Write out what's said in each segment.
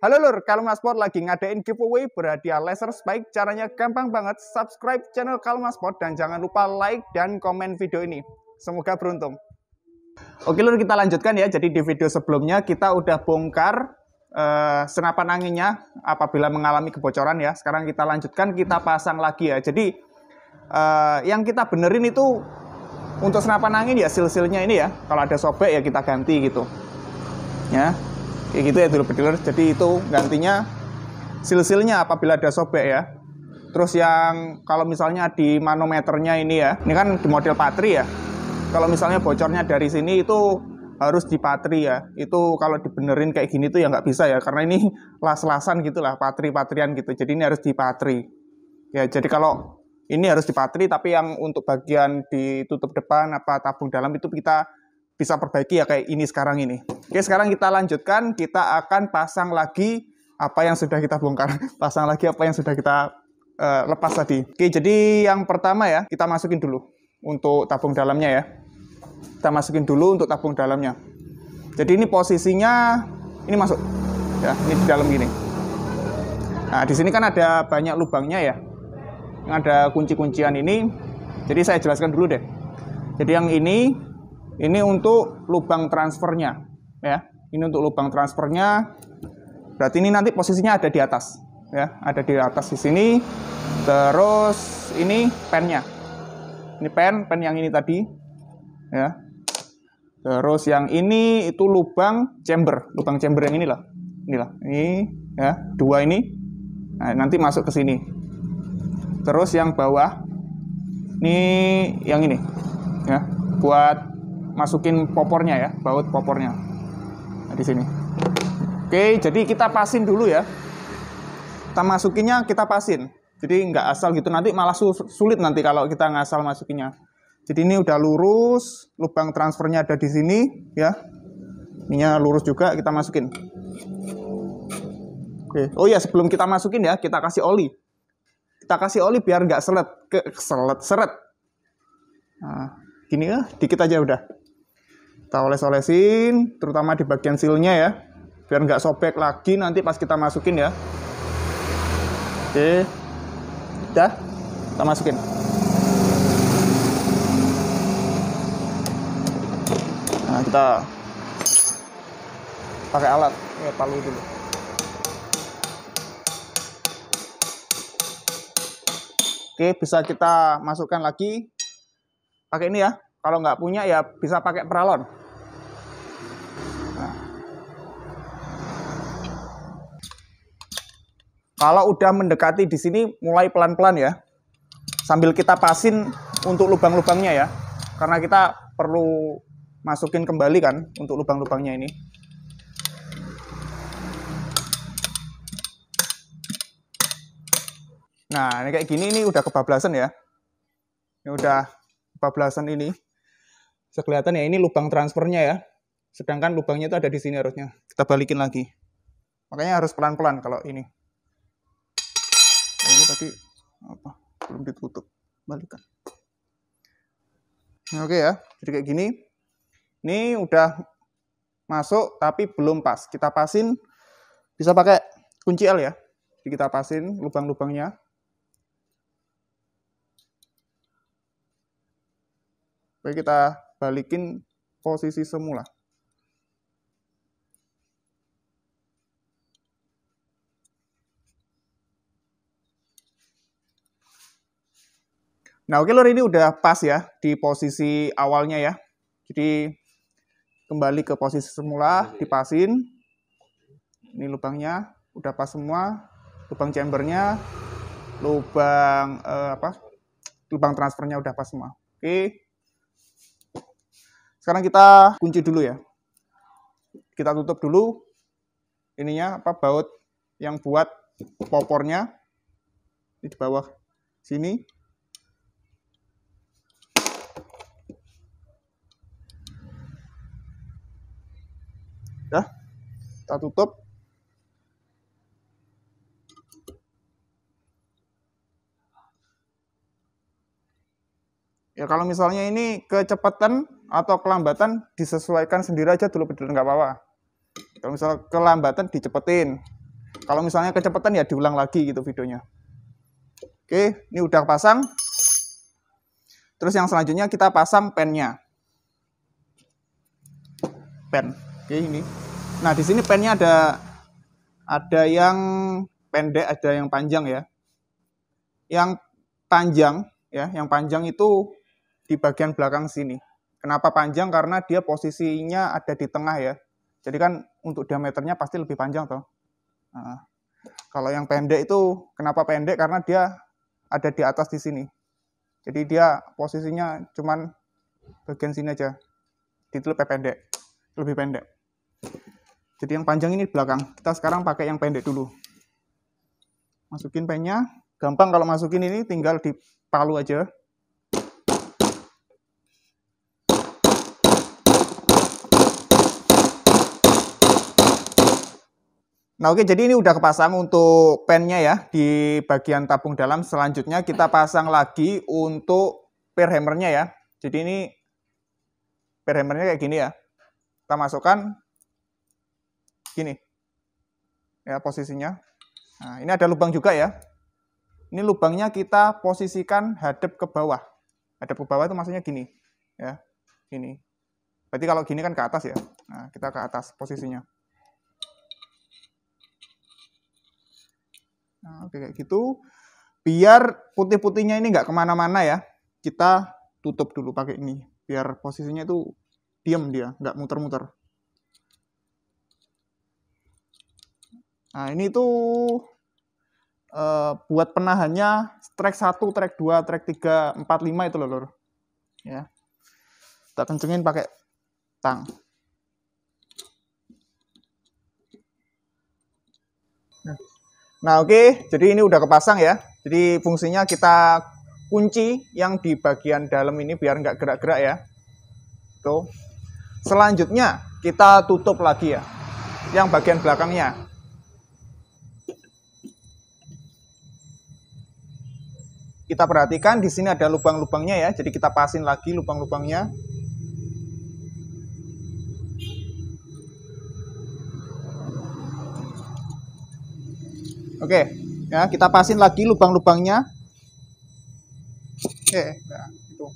Halo lur, Kalmasport lagi ngadain giveaway berhadiah laser spike. Caranya gampang banget, subscribe channel Kalmasport dan jangan lupa like dan komen video ini. Semoga beruntung. Oke lur, kita lanjutkan ya. Jadi di video sebelumnya kita udah bongkar senapan anginnya apabila mengalami kebocoran ya. Sekarang kita lanjutkan, kita pasang lagi ya. Jadi yang kita benerin itu untuk senapan angin ya sil-silnya ini ya. Kalau ada sobek ya kita ganti gitu. Ya. Kayak gitu ya dulur-dulur. Jadi itu gantinya sil-silnya apabila ada sobek ya. Terus yang kalau misalnya di manometernya ini ya, ini kan di model patri ya. Kalau misalnya bocornya dari sini itu harus di patri ya. Itu kalau dibenerin kayak gini tuh ya nggak bisa ya, karena ini las-lasan gitulah, patri-patrian gitu. Jadi ini harus di patri. Ya, jadi kalau ini harus di patri, tapi yang untuk bagian ditutup depan apa tabung dalam itu kita bisa perbaiki ya kayak ini sekarang ini. Oke, sekarang kita lanjutkan, kita akan pasang lagi apa yang sudah kita bongkar. Pasang lagi apa yang sudah kita lepas tadi. Oke, jadi yang pertama ya, kita masukin dulu untuk tabung dalamnya ya. Kita masukin dulu untuk tabung dalamnya. Jadi ini posisinya, ini masuk. Ya, ini di dalam gini. Nah, di sini kan ada banyak lubangnya ya. Ada kunci-kuncian ini. Jadi saya jelaskan dulu deh. Jadi yang ini untuk lubang transfernya, ya. Ini untuk lubang transfernya. Berarti ini nanti posisinya ada di atas, ya. Ada di atas di sini. Terus ini pennya. Ini pen yang ini tadi, ya. Terus yang ini itu lubang chamber yang inilah. Ini, ya. Dua ini. Nah, nanti masuk ke sini. Terus yang bawah, ini yang ini, ya. Buat masukin popornya ya, baut popornya. Nah, di sini. Oke, jadi kita pasin dulu ya. Kita masukinnya kita pasin. Jadi nggak asal gitu, nanti malah sulit nanti kalau kita ngasal masukinnya. Jadi ini udah lurus, lubang transfernya ada di sini ya. Ininya lurus juga, kita masukin. Oke. Oh ya, sebelum kita masukin ya, kita kasih oli. Kita kasih oli biar nggak seret. Nah, gini ya, dikit aja udah. Kita oles-olesin, terutama di bagian silnya ya, biar nggak sobek lagi nanti pas kita masukin ya. Oke, udah, kita masukin. Nah, kita pakai alat, ya, palu dulu. Oke, bisa kita masukkan lagi pakai ini ya. Kalau nggak punya ya bisa pakai peralon. Nah. Kalau udah mendekati di sini mulai pelan-pelan ya. Sambil kita pasin untuk lubang-lubangnya ya. Karena kita perlu masukin kembali kan untuk lubang-lubangnya ini. Nah, ini kayak gini, ini udah kebablasan ya. Ini udah kebablasan ini. Bisa kelihatan ya, ini lubang transfernya ya. Sedangkan lubangnya itu ada di sini harusnya. Kita balikin lagi. Makanya harus pelan-pelan kalau ini. Ini tadi apa? Belum ditutup. Balikan. Nah, oke ya. Jadi kayak gini. Ini udah masuk tapi belum pas. Kita pasin, bisa pakai kunci L ya. Jadi kita pasin lubang-lubangnya. Baik, kita balikin posisi semula. Nah, oke lur, ini udah pas ya di posisi awalnya ya. Jadi kembali ke posisi semula, dipasin. Ini lubangnya udah pas semua, lubang chambernya, lubang lubang transfernya udah pas semua. Oke. Sekarang kita kunci dulu ya. Kita tutup dulu ininya baut yang buat popornya di bawah sini. Udah, kita tutup. Ya kalau misalnya ini kecepatan atau kelambatan disesuaikan sendiri aja dulu, nggak apa-apa. Kalau misal kelambatan dicepetin, Kalau misalnya kecepatan ya diulang lagi gitu videonya. Oke, ini udah pasang. Terus yang selanjutnya kita pasang pennya. Pen. Oke, ini. Nah, di sini pennya ada yang pendek, ada yang panjang ya. Yang panjang itu di bagian belakang sini. Kenapa panjang? Karena dia posisinya ada di tengah ya. Jadi kan untuk diameternya pasti lebih panjang toh. Nah, kalau yang pendek itu kenapa pendek? Karena dia ada di atas di sini. Jadi dia posisinya cuman bagian sini aja. Itu lebih pendek. Jadi yang panjang ini di belakang. Kita sekarang pakai yang pendek dulu. Masukin pennya. Gampang kalau masukin ini tinggal dipalu aja. Nah oke, jadi ini udah kepasang untuk pennya ya di bagian tabung dalam. Selanjutnya kita pasang lagi untuk per hammernya ya. Jadi ini per hammernya kayak gini ya. Kita masukkan gini ya posisinya. Nah ini ada lubang juga ya. Ini lubangnya kita posisikan hadap ke bawah. Hadap ke bawah itu maksudnya gini ya, gini. Berarti kalau gini kan ke atas ya. Nah kita ke atas posisinya. Nah, oke, kayak gitu. Biar putih-putihnya ini nggak kemana-mana ya. Kita tutup dulu pakai ini. Biar posisinya itu diam dia, nggak muter-muter. Nah, ini tuh buat penahannya track 1, track 2, track 3, 4, 5 itu loh, lor. Ya. Kita kencengin pakai tang. Nah oke, jadi ini udah kepasang ya. Jadi fungsinya kita kunci yang di bagian dalam ini biar nggak gerak-gerak ya. Tuh. Selanjutnya kita tutup lagi ya, yang bagian belakangnya. Kita perhatikan di sini ada lubang-lubangnya ya, jadi kita pasin lagi lubang-lubangnya. Oke, ya kita pasin lagi lubang-lubangnya. Oke, nah, itu.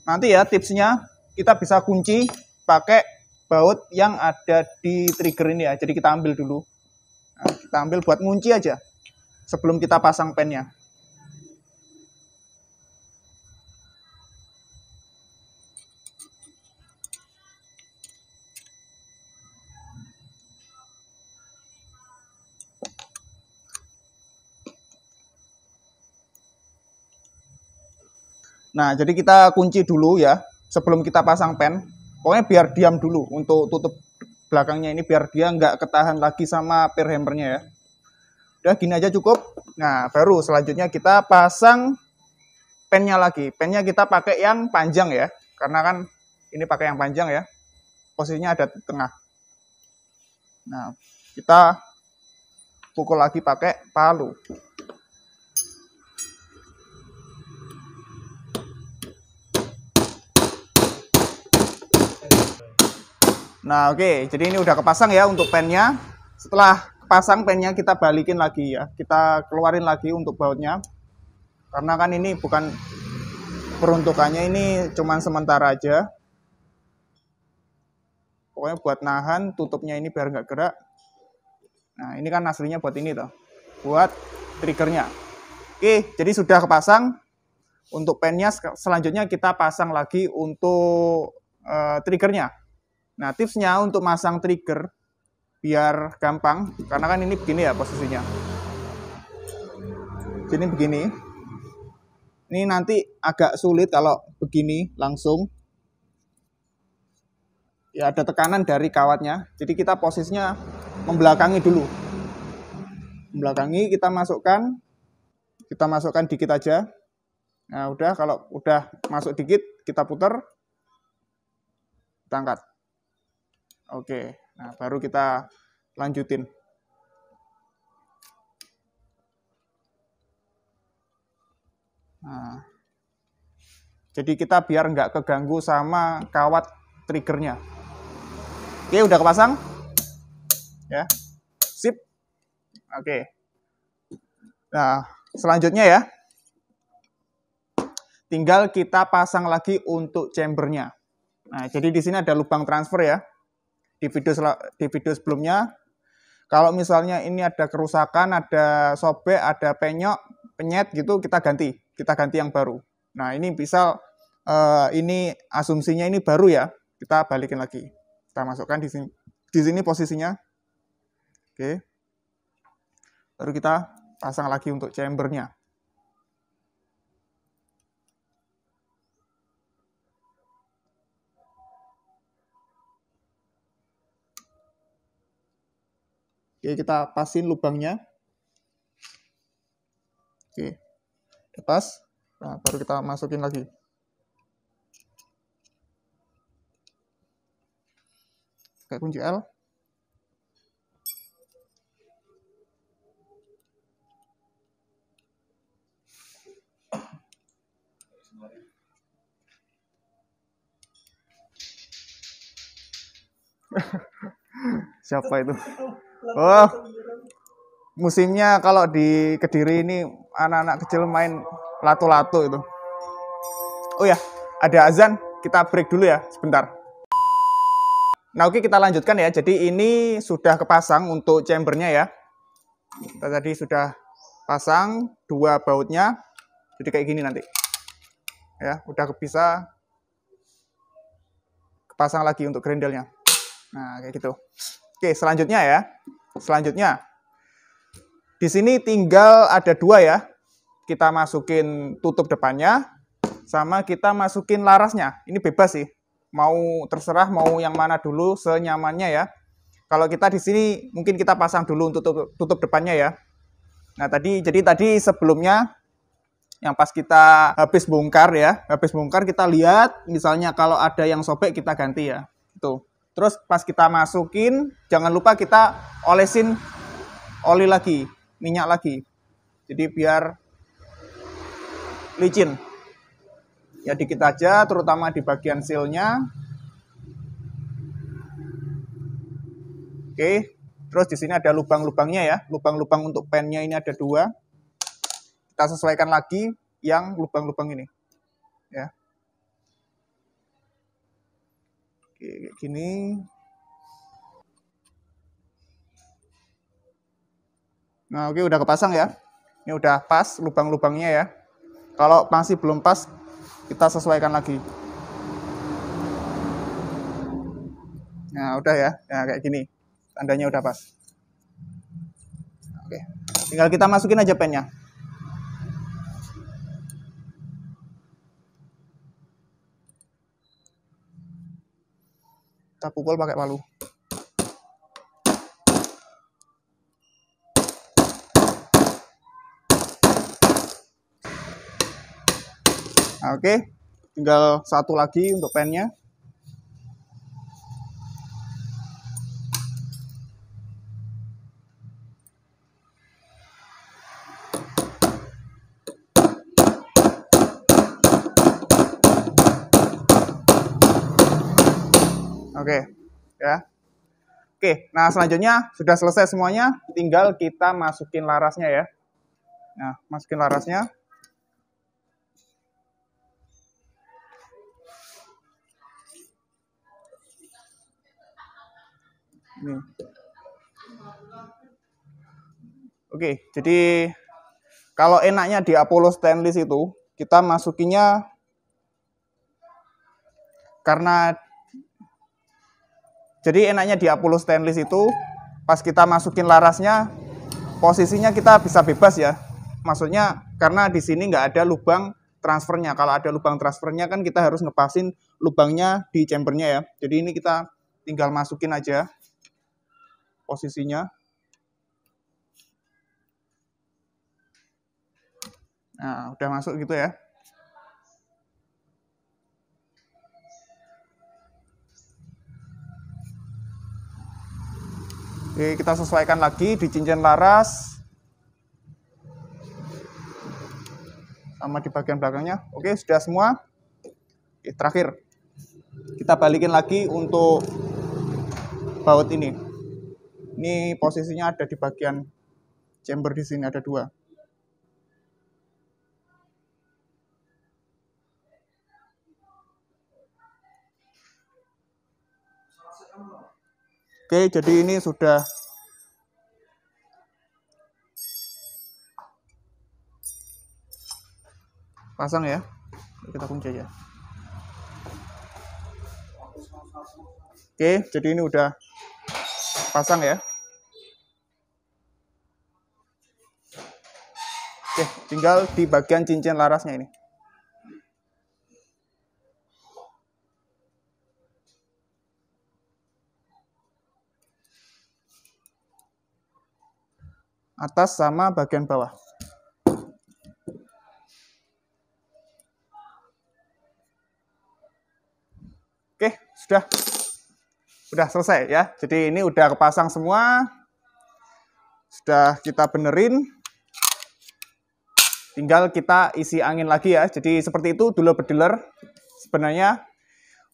Nanti ya tipsnya kita bisa kunci pakai baut yang ada di trigger ini ya. Jadi kita ambil dulu. Nah, kita ambil buat ngunci aja sebelum kita pasang pennya. Nah, jadi kita kunci dulu ya sebelum kita pasang pen. Pokoknya biar diam dulu untuk tutup belakangnya ini biar dia nggak ketahan lagi sama per hammernya ya. Udah gini aja cukup. Nah, baru selanjutnya kita pasang pennya lagi. Pennya kita pakai yang panjang ya. Karena kan ini pakai yang panjang ya. Posisinya ada di tengah. Nah, kita pukul lagi pakai palu. Nah oke, jadi ini udah kepasang ya untuk pennya. Setelah pasang pennya kita balikin lagi ya. Kita keluarin lagi untuk bautnya. Karena kan ini bukan peruntukannya, ini cuman sementara aja. Pokoknya buat nahan tutupnya ini biar nggak gerak. Nah ini kan aslinya buat ini tuh. Buat triggernya. Oke, jadi sudah kepasang. Untuk pennya selanjutnya kita pasang lagi untuk triggernya. Nah, tipsnya untuk masang trigger biar gampang, karena kan ini begini ya posisinya. Jadi begini. Ini nanti agak sulit kalau begini langsung. Ya ada tekanan dari kawatnya. Jadi kita posisinya membelakangi dulu. Membelakangi kita masukkan dikit aja. Nah, udah kalau udah masuk dikit kita putar. Kita angkat. Oke, nah baru kita lanjutin. Nah, jadi kita biar nggak keganggu sama kawat triggernya. Oke, udah kepasang. Ya, sip. Oke. Nah, selanjutnya ya, tinggal kita pasang lagi untuk chambernya. Nah, jadi di sini ada lubang transfer ya. Di video sebelumnya, kalau misalnya ini ada kerusakan, ada sobek, ada penyet gitu, kita ganti yang baru. Nah, ini misal ini asumsinya ini baru ya, kita balikin lagi. Kita masukkan di sini. Di sini posisinya. Oke. Baru kita pasang lagi untuk chambernya. Oke, kita pasin lubangnya. Oke, pas. Nah, baru kita masukin lagi. Pakai kunci L. Siapa itu? Oh, musimnya kalau di Kediri ini anak-anak kecil main lato-lato itu. Oh ya, ada azan. Kita break dulu ya, sebentar. Nah oke, kita lanjutkan ya. Jadi ini sudah kepasang untuk chambernya ya. Kita tadi sudah pasang 2 bautnya. Jadi kayak gini nanti. Ya, udah bisa kepasang lagi untuk grendelnya. Nah, kayak gitu. Oke, selanjutnya ya. Selanjutnya, di sini tinggal ada 2 ya. Kita masukin tutup depannya, sama kita masukin larasnya. Ini bebas sih. Mau terserah mau yang mana dulu senyamannya ya. Kalau kita di sini mungkin kita pasang dulu untuk tutup depannya ya. Nah, jadi tadi sebelumnya yang pas kita habis bongkar ya, kita lihat misalnya kalau ada yang sobek kita ganti ya. Tuh. Terus pas kita masukin, jangan lupa kita olesin oli lagi, minyak lagi. Jadi biar licin. Ya dikit aja, terutama di bagian sealnya. Oke, terus di sini ada lubang-lubangnya ya. Lubang-lubang untuk pennya ini ada 2. Kita sesuaikan lagi yang lubang-lubang ini. Ya. Oke, kayak gini. Nah, oke udah kepasang ya. Ini udah pas lubang-lubangnya ya. Kalau masih belum pas, kita sesuaikan lagi. Nah, udah ya. Nah, kayak gini. Tandanya udah pas. Oke. Tinggal kita masukin aja pennya. Kita pukul pakai palu. Nah, oke, tinggal 1 lagi untuk pennya. Oke, ya. Oke, nah selanjutnya sudah selesai semuanya, tinggal kita masukin larasnya ya. Nah, masukin larasnya. Ini. Oke, jadi kalau enaknya di Apollo Stainless itu, kita masukinnya karena jadi enaknya di Apollo Stainless itu, pas kita masukin larasnya, posisinya kita bisa bebas ya. Maksudnya karena di sini nggak ada lubang transfernya. Kalau ada lubang transfernya kan kita harus ngepasin lubangnya di chambernya ya. Jadi ini kita tinggal masukin aja posisinya. Nah, udah masuk gitu ya. Oke, kita sesuaikan lagi di cincin laras. Sama di bagian belakangnya. Oke, sudah semua. Oke, terakhir. Kita balikin lagi untuk baut ini. Ini posisinya ada di bagian chamber di sini ada 2. Oke, jadi ini sudah pasang ya. Kita kunci aja. Oke, jadi ini udah pasang ya. Oke, tinggal di bagian cincin larasnya ini. Atas sama bagian bawah. Oke, sudah selesai ya. Jadi ini udah kepasang semua. Sudah kita benerin. Tinggal kita isi angin lagi ya. Jadi seperti itu dulu bediler. Sebenarnya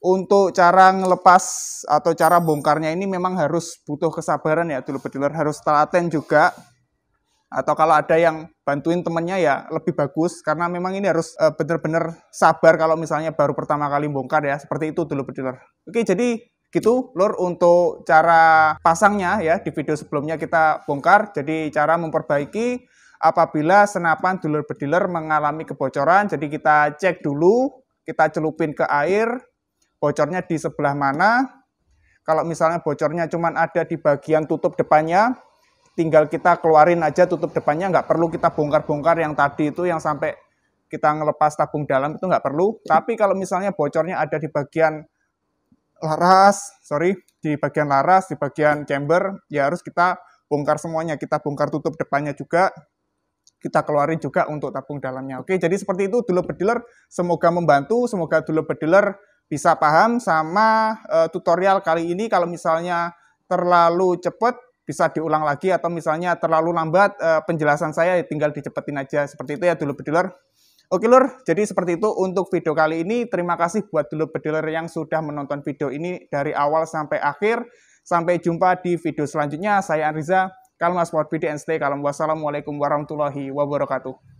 untuk cara ngelepas atau cara bongkarnya ini memang harus butuh kesabaran ya dulu bediler. Harus telaten juga. Atau kalau ada yang bantuin temennya ya lebih bagus. Karena memang ini harus bener-bener sabar kalau misalnya baru pertama kali bongkar ya. Seperti itu dulu bediler. Oke, jadi gitu lur untuk cara pasangnya ya. Di video sebelumnya kita bongkar. Jadi cara memperbaiki apabila senapan dulur bediler mengalami kebocoran. Jadi kita cek dulu, kita celupin ke air, bocornya di sebelah mana. Kalau misalnya bocornya cuma ada di bagian tutup depannya, tinggal kita keluarin aja tutup depannya, nggak perlu kita bongkar-bongkar yang tadi itu yang sampai kita ngelepas tabung dalam itu nggak perlu. Tapi kalau misalnya bocornya ada di bagian laras, di bagian chamber, ya harus kita bongkar semuanya. Kita bongkar tutup depannya juga, kita keluarin juga untuk tabung dalamnya. Oke, jadi seperti itu dulur bediler. Semoga membantu, semoga dulur bediler bisa paham sama tutorial kali ini. Kalau misalnya terlalu cepat, bisa diulang lagi, atau misalnya terlalu lambat penjelasan saya, tinggal dicepetin aja. Seperti itu ya dulur bediler. Oke lur, jadi seperti itu untuk video kali ini. Terima kasih buat dulur bediler yang sudah menonton video ini dari awal sampai akhir. Sampai jumpa di video selanjutnya. Saya Anriza, Kalma Sport BD and Stay Kalem. Wassalamualaikum warahmatullahi wabarakatuh.